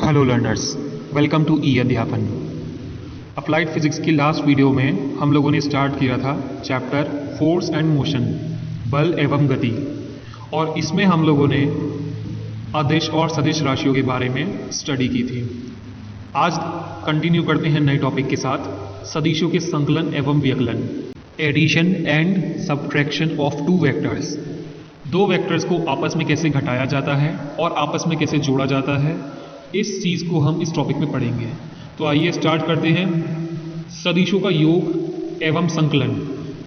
Hello learners, welcome to ई अध्यापन। Applied physics की last video में हम लोगों ने स्टार्ट किया था चैप्टर फोर्स एंड मोशन, बल एवं गति, और इसमें हम लोगों ने अदिश और सदिश राशियों के बारे में स्टडी की थी। आज कंटिन्यू करते हैं नए टॉपिक के साथ, सदिशों के संकलन एवं व्यकलन, addition and subtraction of two vectors. दो वेक्टर्स को आपस में कैसे घटाया जाता है और आपस में कैसे जोड़ा जाता है, इस चीज़ को हम इस टॉपिक में पढ़ेंगे। तो आइए स्टार्ट करते हैं। सदिशों का योग एवं संकलन।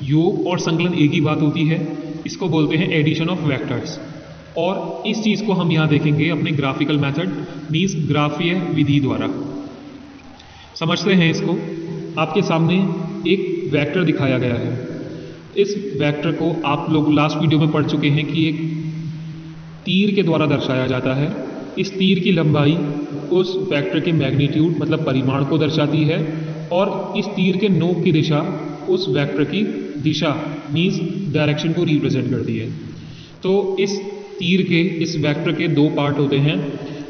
योग और संकलन एक ही बात होती है, इसको बोलते हैं एडिशन ऑफ वेक्टर्स। और इस चीज़ को हम यहाँ देखेंगे अपने ग्राफिकल मेथड मीन्स ग्राफीय विधि द्वारा। समझते हैं इसको। आपके सामने एक वेक्टर दिखाया गया है। इस वेक्टर को आप लोग लास्ट वीडियो में पढ़ चुके हैं कि एक तीर के द्वारा दर्शाया जाता है। इस तीर की लंबाई उस वेक्टर के मैग्नीट्यूड मतलब परिमाण को दर्शाती है, और इस तीर के नोक की दिशा उस वेक्टर की दिशा मीन्स डायरेक्शन को रिप्रेजेंट करती है। तो इस तीर के इस वेक्टर के दो पार्ट होते हैं।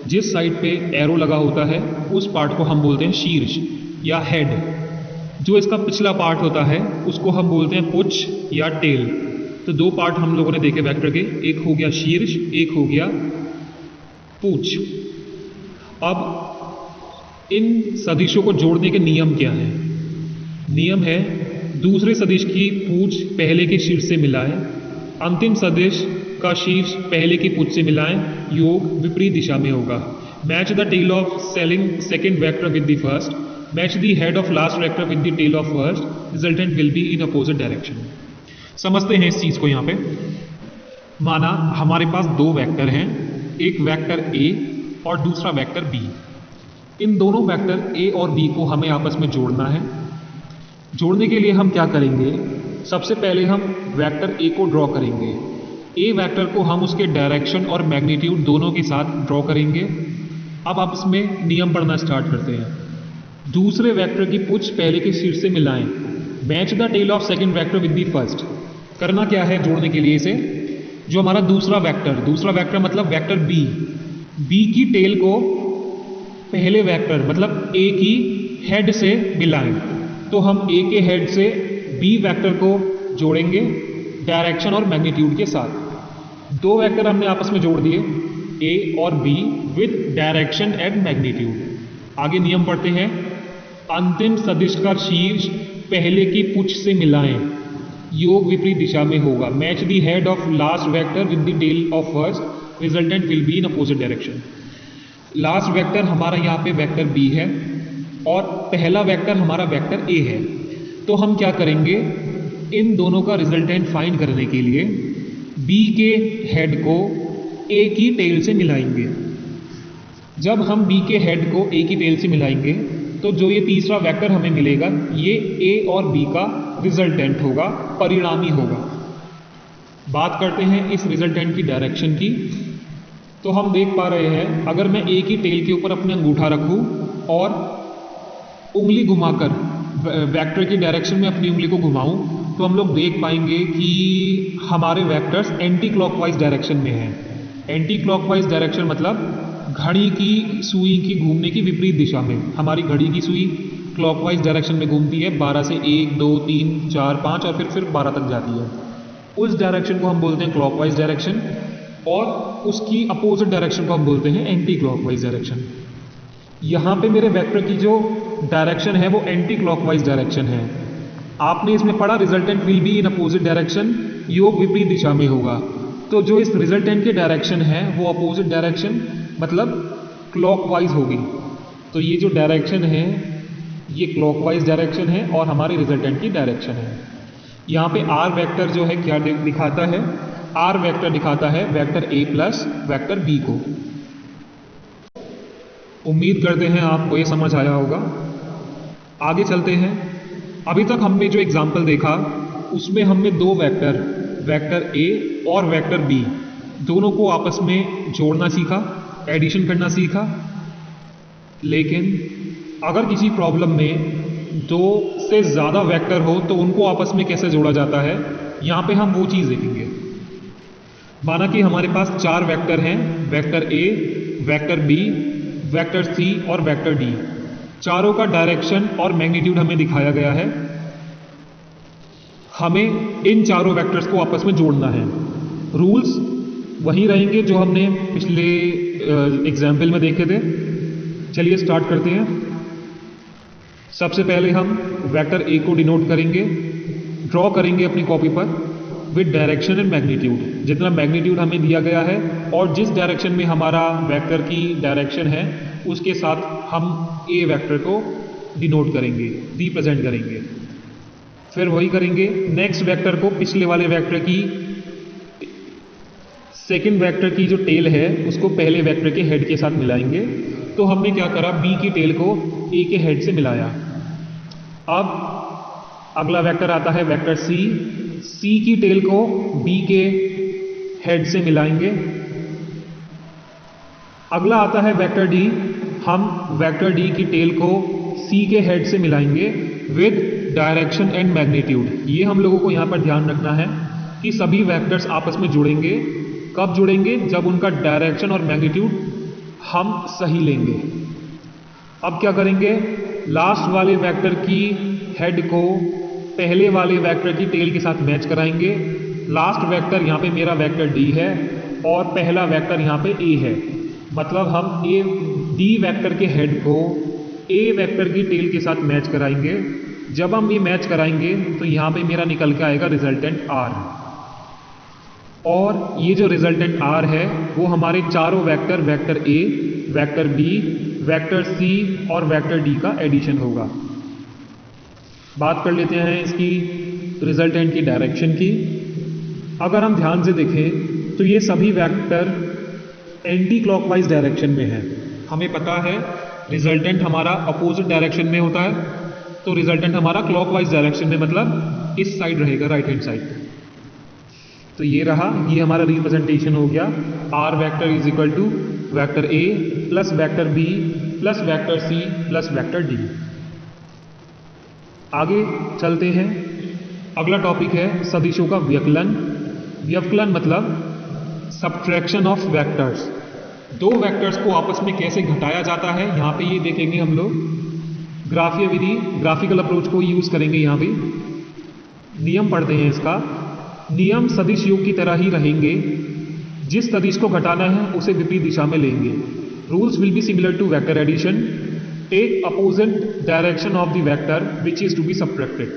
जिस साइड पे एरो लगा होता है उस पार्ट को हम बोलते हैं शीर्ष या हेड। जो इसका पिछला पार्ट होता है उसको हम बोलते हैं पुच्छ या टेल। तो दो पार्ट हम लोगों ने देखे वेक्टर के, एक हो गया शीर्ष, एक हो गया पूंछ। अब इन सदिशों को जोड़ने के नियम क्या हैं? नियम है दूसरे सदिश की पूंछ पहले के शीर्ष से मिलाएं, अंतिम सदिश का शीर्ष पहले की पूंछ से मिलाएं, योग विपरीत दिशा में होगा। Match the tail of second vector with the first, match the head of last vector with the tail of first, resultant will be in opposite direction. समझते हैं इस चीज को। यहाँ पे माना हमारे पास दो वेक्टर हैं, एक वेक्टर ए और दूसरा वेक्टर बी। इन दोनों वेक्टर ए और बी को हमें आपस में जोड़ना है। जोड़ने के लिए हम क्या करेंगे? सबसे पहले हम वेक्टर ए को ड्रॉ करेंगे। ए वेक्टर को हम उसके डायरेक्शन और मैग्नीट्यूड दोनों के साथ ड्रॉ करेंगे। अब आप इसमें नियम पढ़ना स्टार्ट करते हैं। दूसरे वेक्टर की पुच्छ पहले के शीर्ष से मिलाएं, match the tail of second vector with the first. करना क्या है जोड़ने के लिए इसे? जो हमारा दूसरा वेक्टर मतलब वेक्टर बी की टेल को पहले वेक्टर मतलब ए की हेड से मिलाएं। तो हम ए के हेड से बी वेक्टर को जोड़ेंगे डायरेक्शन और मैग्नीट्यूड के साथ। दो वेक्टर हमने आपस में जोड़ दिए, ए और be with direction and magnitude. आगे नियम पढ़ते हैं। अंतिम सदिश का शीर्ष पहले की पुच्छ से मिलाएं, योग विपरीत दिशा में होगा। Match the head of last vector with the tail of first, resultant will be in opposite direction. Last vector हमारा यहाँ पे वेक्टर बी है और पहला वेक्टर हमारा वेक्टर ए है। तो हम क्या करेंगे? इन दोनों का रिजल्टेंट फाइंड करने के लिए बी के हेड को ए की टेल से मिलाएंगे। जब हम बी के हेड को ए की टेल से मिलाएंगे तो जो ये तीसरा वेक्टर हमें मिलेगा ये ए और बी का रिजल्टेंट होगा, परिणामी होगा। बात करते हैं इस रिजल्टेंट की डायरेक्शन की। तो हम देख पा रहे हैं, अगर मैं ए की टेल के ऊपर अपना अंगूठा रखूं और उंगली घुमाकर वेक्टर की डायरेक्शन में अपनी उंगली को घुमाऊं तो हम लोग देख पाएंगे कि हमारे वेक्टर्स एंटी क्लॉकवाइज डायरेक्शन में हैं। एंटी क्लॉकवाइज डायरेक्शन मतलब घड़ी की सुई की घूमने की विपरीत दिशा में। हमारी घड़ी की सुई क्लॉकवाइज डायरेक्शन में घूमती है, 12 से 1 2 3 4 5 और फिर 12 तक जाती है। उस डायरेक्शन को हम बोलते हैं क्लॉकवाइज डायरेक्शन, और उसकी अपोजिट डायरेक्शन को हम बोलते हैं एंटी क्लॉकवाइज डायरेक्शन। यहाँ पे मेरे वेक्टर की जो डायरेक्शन है वो एंटी क्लॉकवाइज डायरेक्शन है। आपने इसमें पढ़ा resultant will be in opposite direction, योग विपरीत दिशा में होगा। तो जो इस रिजल्टेंट की डायरेक्शन है वो अपोजिट डायरेक्शन मतलब क्लॉकवाइज होगी। तो ये जो डायरेक्शन है ये क्लॉकवाइज डायरेक्शन है और हमारे रिजल्टेंट की डायरेक्शन है। यहाँ पे आर वेक्टर जो है क्या दिखाता है? आर वेक्टर दिखाता है vector A plus vector B को। उम्मीद करते हैं आपको ये समझ आया होगा। आगे चलते हैं। अभी तक हमने जो एग्जाम्पल देखा उसमें हमने दो वेक्टर ए और वेक्टर बी दोनों को आपस में जोड़ना सीखा, एडिशन करना सीखा। लेकिन अगर किसी प्रॉब्लम में दो से ज़्यादा वेक्टर हो तो उनको आपस में कैसे जोड़ा जाता है, यहाँ पे हम वो चीज़ देखेंगे। माना कि हमारे पास चार वेक्टर हैं, vector A, vector B, vector C और वेक्टर डी, चारों का डायरेक्शन और मैग्नीट्यूड हमें दिखाया गया है। हमें इन चारों वेक्टर्स को आपस में जोड़ना है। रूल्स वही रहेंगे जो हमने पिछले एग्जाम्पल में देखे थे। चलिए स्टार्ट करते हैं। सबसे पहले हम वेक्टर ए को डिनोट करेंगे, ड्रॉ करेंगे अपनी कॉपी पर विद डायरेक्शन एंड मैग्नीट्यूड। जितना मैग्नीट्यूड हमें दिया गया है और जिस डायरेक्शन में हमारा वेक्टर की डायरेक्शन है उसके साथ हम ए वेक्टर को डिनोट करेंगे, रिप्रेजेंट करेंगे। फिर वही करेंगे, नेक्स्ट वेक्टर को पिछले वाले वेक्टर की सेकंड वेक्टर की जो टेल है उसको पहले वेक्टर के हेड के साथ मिलाएंगे। तो हमने क्या करा, बी की टेल को ए के हेड से मिलाया। अब अगला वेक्टर आता है वेक्टर सी, सी की टेल को बी के हेड से मिलाएंगे। अगला आता है वेक्टर डी, हम वेक्टर डी की टेल को सी के हेड से मिलाएंगे विद डायरेक्शन एंड मैग्नीट्यूड। ये हम लोगों को यहाँ पर ध्यान रखना है कि सभी वेक्टर्स आपस में जुड़ेंगे। कब जुड़ेंगे? जब उनका डायरेक्शन और मैग्नीट्यूड हम सही लेंगे। अब क्या करेंगे, लास्ट वाले वेक्टर की हेड को पहले वाले वेक्टर की टेल के साथ मैच कराएंगे। लास्ट वेक्टर यहाँ पे मेरा वेक्टर डी है और पहला वेक्टर यहाँ पे ए है, मतलब हम ए डी वेक्टर के हेड को ए वेक्टर की टेल के साथ मैच कराएंगे। जब हम ये मैच कराएंगे तो यहाँ पे मेरा निकल के आएगा रिजल्टेंट आर, और ये जो रिजल्टेंट आर है वो हमारे चारों vector, vector A, vector B, vector C और वेक्टर डी का एडिशन होगा। बात कर लेते हैं इसकी रिजल्टेंट की डायरेक्शन की। अगर हम ध्यान से देखें तो ये सभी वेक्टर एंटी क्लॉकवाइज डायरेक्शन में है। हमें पता है रिजल्टेंट हमारा अपोजिट डायरेक्शन में होता है, तो रिजल्टेंट हमारा क्लॉकवाइज डायरेक्शन में, मतलब इस साइड रहेगा, राइट हैंड साइड। तो ये रहा, ये हमारा रिप्रेजेंटेशन हो गया। R vector is equal to vector A plus vector B plus vector C plus vector D. आगे चलते हैं। अगला टॉपिक है सदिशों का व्यवकलन। व्यवकलन मतलब सब्ट्रैक्शन ऑफ वेक्टर्स। दो वेक्टर्स को आपस में कैसे घटाया जाता है, यहाँ पे ये देखेंगे हम लोग। ग्राफीय विधि, ग्राफिकल अप्रोच को यूज करेंगे। यहाँ पे नियम पढ़ते हैं इसका। नियम सदिश योग की तरह ही रहेंगे। जिस सदिश को घटाना है उसे विपरीत दिशा में लेंगे। Rules will be similar to vector addition. Take opposite direction of the vector which is to be subtracted.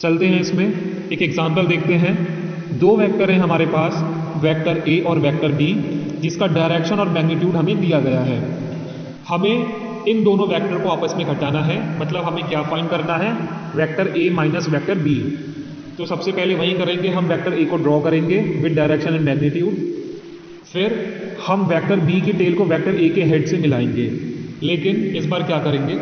चलते हैं इसमें, एक एग्जांपल देखते हैं। दो वेक्टर हैं हमारे पास, वेक्टर ए और वेक्टर बी, जिसका डायरेक्शन और मैग्नीट्यूड हमें दिया गया है। हमें इन दोनों वेक्टर को आपस में घटाना है, मतलब हमें क्या फाइंड करना है, vector A minus vector B. तो सबसे पहले वही करेंगे, हम वेक्टर ए को ड्रॉ करेंगे विद डायरेक्शन एंड मैग्नीट्यूड। फिर हम वेक्टर बी की टेल को वेक्टर ए के हेड से मिलाएंगे, लेकिन इस बार क्या करेंगे,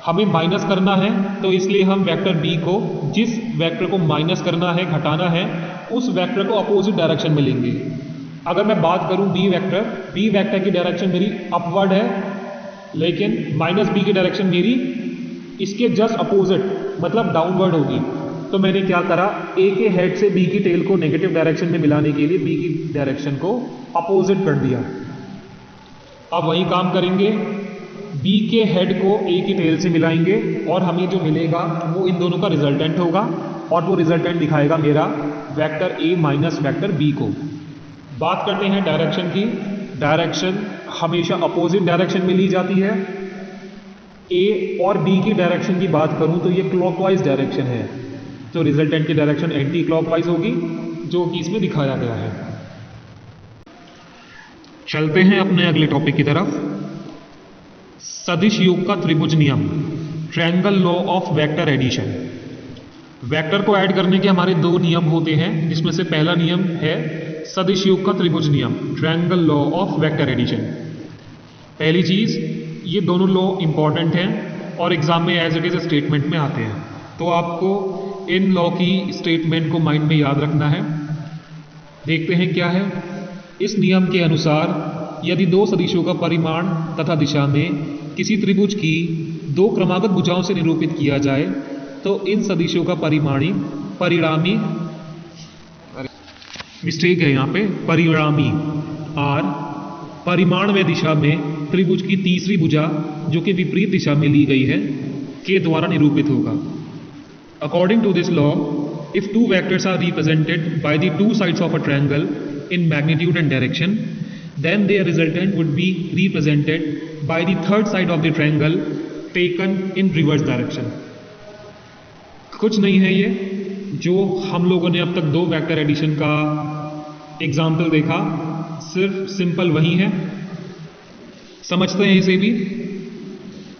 हमें माइनस करना है, तो इसलिए हम वेक्टर बी को, जिस वेक्टर को माइनस करना है, घटाना है, उस वेक्टर को अपोजिट डायरेक्शन में लेंगे। अगर मैं बात करूं बी वेक्टर की डायरेक्शन मेरी अपवर्ड है, लेकिन माइनस बी की डायरेक्शन मेरी इसके जस्ट अपोजिट, मतलब डाउनवर्ड होगी। तो मैंने क्या करा, ए के हेड से बी की टेल को नेगेटिव डायरेक्शन में मिलाने के लिए बी की डायरेक्शन को अपोजिट कर दिया। अब वही काम करेंगे, बी के हेड को ए की टेल से मिलाएंगे और हमें जो मिलेगा वो इन दोनों का रिजल्टेंट होगा, और वो रिजल्टेंट दिखाएगा मेरा vector A minus vector B को। बात करते हैं डायरेक्शन की। डायरेक्शन हमेशा अपोजिट डायरेक्शन में ली जाती है। ए और बी की डायरेक्शन की बात करूं तो ये क्लॉकवाइज डायरेक्शन है, तो रिजल्टेंट की डायरेक्शन एंटी क्लॉकवाइज होगी, जो कि इसमें दिखाया गया है। चलते हैं अपने अगले टॉपिक की तरफ। सदिश योग का त्रिभुज नियम, triangle law of vector addition. Vector को ऐड करने के हमारे दो नियम होते हैं, जिसमें से पहला नियम है सदिश योग का त्रिभुज नियम, triangle law of vector addition. पहली चीज, ये दोनों लॉ इंपॉर्टेंट हैं और एग्जाम में एज इट इज स्टेटमेंट में आते हैं, तो आपको इन लॉ की स्टेटमेंट को माइंड में याद रखना है। देखते हैं क्या है। इस नियम के अनुसार यदि दो सदिशों का परिमाण तथा दिशा में किसी त्रिभुज की दो क्रमागत भुजाओं से निरूपित किया जाए तो इन सदिशों का परिणामी मिस्टेक है यहाँ पे, परिणामी आर परिमाणमय दिशा में त्रिभुज की तीसरी भुजा जो कि विपरीत दिशा में ली गई है के द्वारा निरूपित होगा। According to this law, if two vectors are represented by the two sides of a triangle in magnitude and direction, then their resultant would be represented by the third side of the triangle taken in reverse direction. कुछ नहीं है ये, जो हम लोगों ने अब तक दो वेक्टर एडिशन का एग्जाम्पल देखा, सिर्फ सिंपल वही है। समझते हैं इसे भी।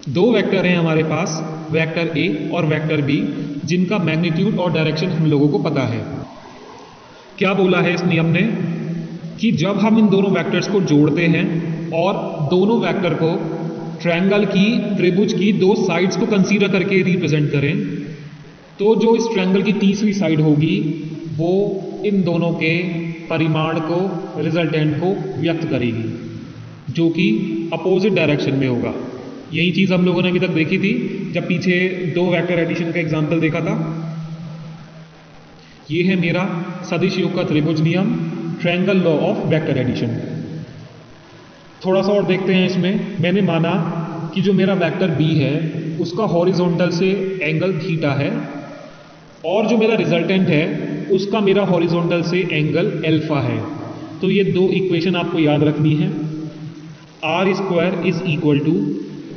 दो वेक्टर हैं हमारे पास, वेक्टर ए और वेक्टर बी, जिनका मैग्नीट्यूड और डायरेक्शन हम लोगों को पता है। क्या बोला है इस नियम ने कि जब हम इन दोनों वेक्टर्स को जोड़ते हैं और दोनों वेक्टर को ट्रायंगल की, त्रिभुज की दो साइड्स को कंसीडर करके रिप्रेजेंट करें, तो जो इस ट्रायंगल की तीसरी साइड होगी वो इन दोनों के परिमाण को, रिजल्टेंट को व्यक्त करेगी, जो कि अपोजिट डायरेक्शन में होगा। यही चीज़ हम लोगों ने अभी तक देखी थी जब पीछे दो वेक्टर एडिशन का एग्जाम्पल देखा था। ये है मेरा सदिश योग का त्रिभुज नियम, triangle law of vector addition. थोड़ा सा और देखते हैं इसमें। मैंने माना कि जो मेरा वेक्टर बी है उसका हॉरिजॉन्टल से एंगल थीटा है और जो मेरा रिजल्टेंट है उसका मेरा हॉरिजॉन्टल से एंगल एल्फा है। तो ये दो इक्वेशन आपको याद रखनी है। R square is equal to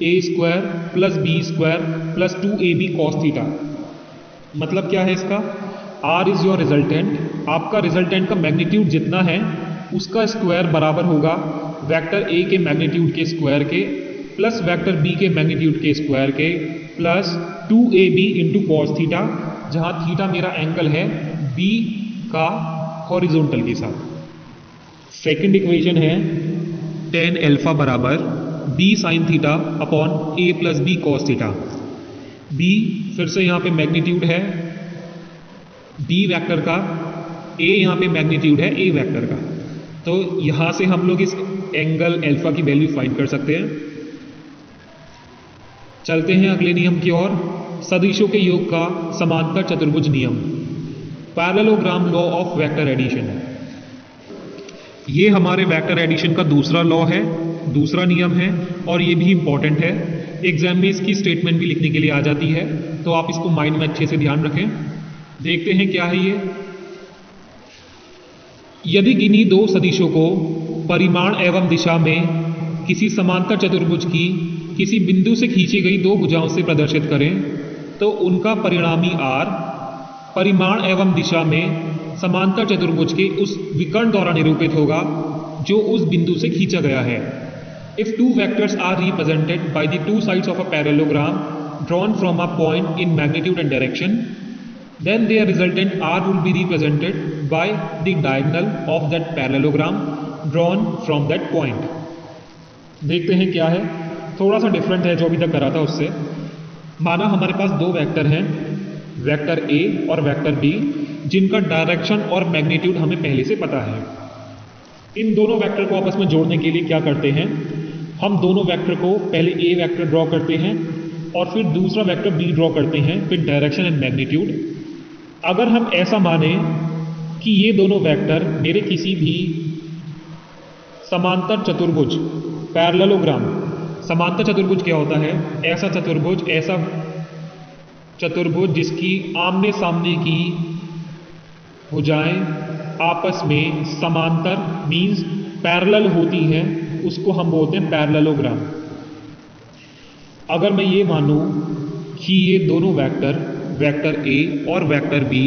A square plus B square plus 2ab cos theta. मतलब क्या है इसका? आर इज योर रिजल्टेंट, आपका रिजल्टेंट का मैग्नीट्यूड जितना है उसका स्क्वायर बराबर होगा वेक्टर ए के मैग्नीट्यूड के स्क्वायर के प्लस वेक्टर बी के मैग्नीट्यूड के स्क्वायर के plus 2ab into cos theta, जहाँ थीटा मेरा एंगल है बी का हॉरिजॉन्टल के साथ। सेकंड इक्वेशन है tan अल्फा बराबर b sine theta upon a plus B cos theta. b फिर से यहाँ पे मैग्नीट्यूड है d वेक्टर का, a यहाँ पे मैग्नीट्यूड है a वेक्टर का। तो यहाँ से हम लोग इस एंगल अल्फा की वैल्यू फाइंड कर सकते हैं। चलते हैं अगले नियम की ओर, सदिशों के योग का समांतर चतुर्भुज नियम, parallelogram law of vector addition. ये हमारे वेक्टर एडिशन का दूसरा लॉ है, दूसरा नियम है और ये भी इंपॉर्टेंट है। एग्जाम में इसकी स्टेटमेंट भी लिखने के लिए आ जाती है, तो आप इसको माइंड में अच्छे से ध्यान रखें। देखते हैं क्या है ये। यदि किन्हीं दो सदिशों को परिमाण एवं दिशा में किसी समांतर चतुर्भुज की किसी बिंदु से खींची गई दो भुजाओं से प्रदर्शित करें, तो उनका परिणामी आर परिमाण एवं दिशा में समांतर चतुर्भुज के उस विकर्ण द्वारा निरूपित होगा जो उस बिंदु से खींचा गया है। If two vectors are represented by the two sides of a parallelogram drawn from a point in magnitude and direction, then their resultant R will be represented by the diagonal of that parallelogram drawn from that point। देखते हैं क्या है, थोड़ा सा different है जो अभी तक करा था उससे। माना हमारे पास दो वेक्टर हैं, वेक्टर A और वेक्टर B, जिनका डायरेक्शन और मैग्नीट्यूड हमें पहले से पता है। इन दोनों वेक्टर को आपस में जोड़ने के लिए क्या करते हैं, हम दोनों वेक्टर को पहले A वेक्टर ड्रॉ करते हैं और फिर दूसरा वेक्टर B ड्रॉ करते हैं, फिर डायरेक्शन एंड मैग्नीट्यूड। अगर हम ऐसा माने कि ये दोनों वेक्टर मेरे किसी भी समांतर चतुर्भुज, पैरेललोग्राम, समांतर चतुर्भुज क्या होता है? ऐसा चतुर्भुज जिसकी आमने सामने की भुजाएं आपस में समांतर मींस पैरेलल होती हैं, उसको हम बोलते हैं पैरेललोग्राम। अगर मैं ये मानूं कि ये दोनों वेक्टर, वेक्टर A और वेक्टर B,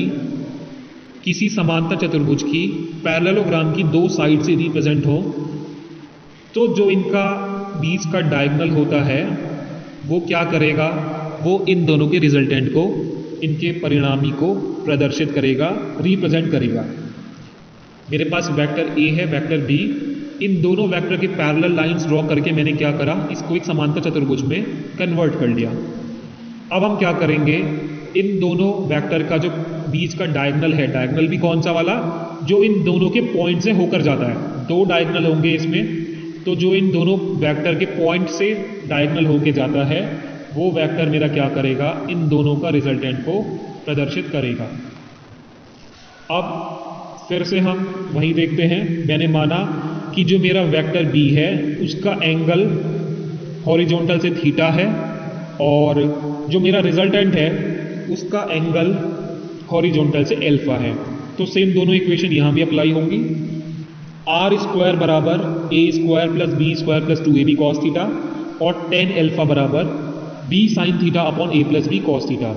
किसी समांतर चतुर्भुज की पैरेललोग्राम की दो साइड से रिप्रेजेंट हो, तो जो इनका बीच का डायगोनल होता है वो क्या करेगा? वो इन दोनों के रिजल्टेंट को, इनके परिणामी को प्रदर्शित करेगा, रिप्रेजेंट करेगा। मेरे पास वेक्टर A है, वेक्टर B, इन दोनों वेक्टर के पैरेलल लाइंस ड्रॉ करके मैंने क्या करा? इसको एक समांतर चतुर्भुज में कन्वर्ट कर लिया। अब हम क्या करेंगे, इन दोनों वेक्टर का जो बीच का डायगोनल है, डायगोनल भी कौन सा वाला? जो इन दोनों के पॉइंट से होकर जाता है। दो डायगोनल होंगे इसमें, तो जो इन दोनों वेक्टर के पॉइंट से डायगोनल होकर जाता है वो वेक्टर मेरा क्या करेगा? इन दोनों का रिजल्टेंट को प्रदर्शित करेगा। अब फिर से हम वही देखते हैं। मैंने माना कि जो मेरा वेक्टर बी है उसका एंगल हॉरिजॉन्टल से थीटा है और जो मेरा रिजल्टेंट है उसका एंगल हॉरिजॉन्टल से अल्फा है। तो सेम दोनों इक्वेशन यहाँ भी अप्लाई होंगी। आर स्क्वायर बराबर A square plus B square plus 2ab cos theta और टेन अल्फा बराबर B sine theta upon A plus B cos theta.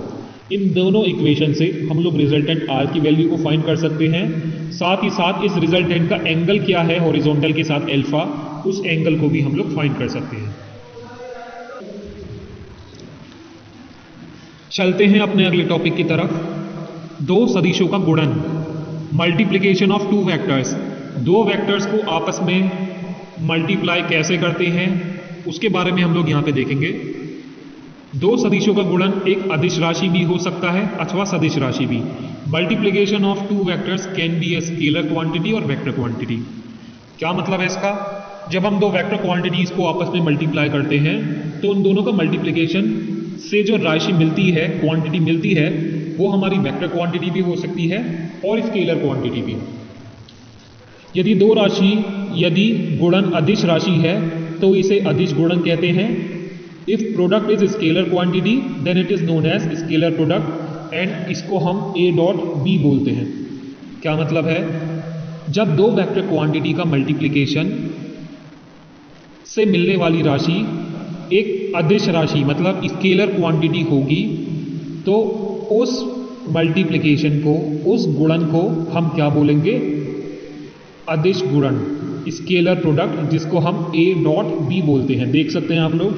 इन दोनों इक्वेशन से हम लोग रिजल्टेंट आर की वैल्यू को फाइंड कर सकते हैं। साथ ही साथ इस रिजल्टेंट का एंगल क्या है हॉरिजॉन्टल के साथ अल्फा, उस एंगल को भी हम लोग फाइंड कर सकते हैं। चलते हैं अपने अगले टॉपिक की तरफ। दो सदिशों का गुणन, मल्टीप्लिकेशन ऑफ टू वेक्टर्स। दो वेक्टर्स को आपस में मल्टीप्लाई कैसे करते हैं उसके बारे में हम लोग यहाँ पे देखेंगे। दो सदिशों का गुणन एक अदिश राशि भी हो सकता है अथवा सदिश राशि भी। Multiplication of two vectors can be a scalar quantity और वेक्टर क्वांटिटी। क्या मतलब है इसका? जब हम दो वेक्टर क्वांटिटीज को आपस में मल्टीप्लाई करते हैं तो उन दोनों का मल्टीप्लिकेशन से जो राशि मिलती है, क्वांटिटी मिलती है, वो हमारी वेक्टर क्वांटिटी भी हो सकती है और स्केलर क्वांटिटी भी। यदि गुणन अदिश राशि है तो इसे अदिश गुणन कहते हैं। If product is scalar quantity then it is known as scalar product and इसको हम ए डॉट बी बोलते हैं। क्या मतलब है? जब दो वेक्टर क्वांटिटी का मल्टीप्लिकेशन से मिलने वाली राशि एक अदिश राशि मतलब स्केलर क्वांटिटी होगी तो उस मल्टीप्लिकेशन को, उस गुणन को हम क्या बोलेंगे? अदिश गुणन, स्केलर प्रोडक्ट, जिसको हम ए डॉट बी बोलते हैं। देख सकते हैं आप लोग,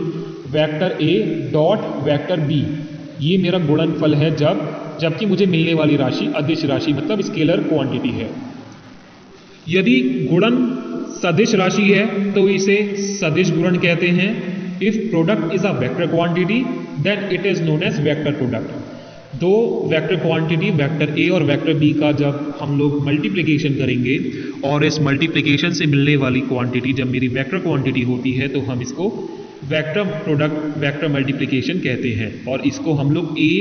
vector A dot vector B, ये मेरा गुणनफल है जबकि मुझे मिलने वाली राशि अदिश राशि मतलब स्केलर क्वांटिटी है। यदि गुणन सदिश राशि है तो इसे सदिश गुणन कहते हैं। If product is a vector quantity then it is known as vector product. दो वेक्टर क्वांटिटी वेक्टर ए और वेक्टर बी का जब हम लोग मल्टीप्लिकेशन करेंगे और इस मल्टीप्लिकेशन से मिलने वाली क्वांटिटी जब मेरी वेक्टर क्वांटिटी होती है तो हम इसको वेक्टर प्रोडक्ट, वेक्टर मल्टीप्लिकेशन कहते हैं और इसको हम लोग ए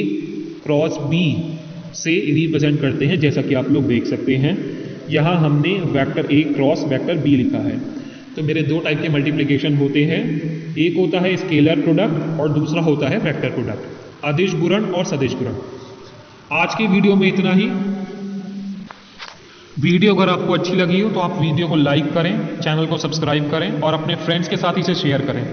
क्रॉस बी से रिप्रेजेंट करते हैं। जैसा कि आप लोग देख सकते हैं यहाँ हमने vector A cross vector B लिखा है। तो मेरे दो टाइप के मल्टीप्लिकेशन होते हैं, एक होता है स्केलर प्रोडक्ट और दूसरा होता है वेक्टर प्रोडक्ट, अदिश गुणन और सदिश गुणन। आज के वीडियो में इतना ही। वीडियो अगर आपको अच्छी लगी हो तो आप वीडियो को लाइक करें, चैनल को सब्सक्राइब करें और अपने फ्रेंड्स के साथ इसे शेयर करें।